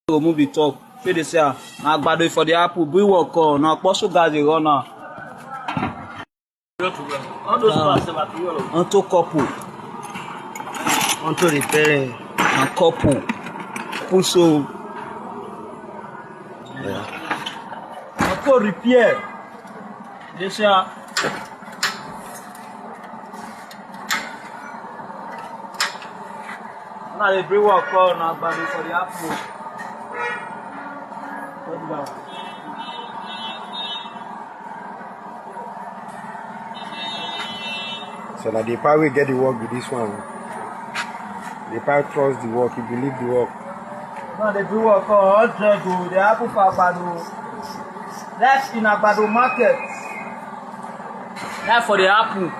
remove the top. Feel this here. Now Agbado for the apple. Bring work on. Now Apostle guys they run now. Onto couple. Onto repairing. And couple. Also. Onto repair. This here. Now they bring work on Agbado for the apple. So now the part will get the work with this one. The part trust the work, he believe the work. Now they bring work on 100 the apple for Agbado. That's in Agbado market. That's for the apple.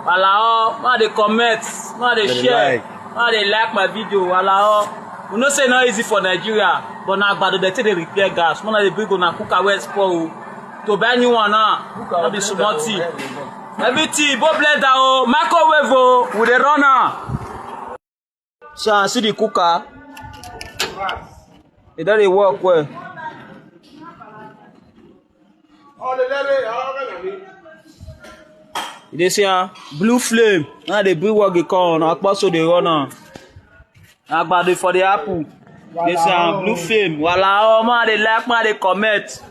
Allow, now they comment, now they share, now they like my video. Allow. We know say not easy for Nigeria, but now Agbado they take the repair gas. One of the big on cook away spoil to buy new one now. Not be small tea. Everything, both blender oh, microwave oh, with the runner. So see the cooker. It doesn't work well. You see blue flame. Now the blue work it come. Also the runner. Agbado for the apple. They say blue flame. Voila, man, they like, man, they comment.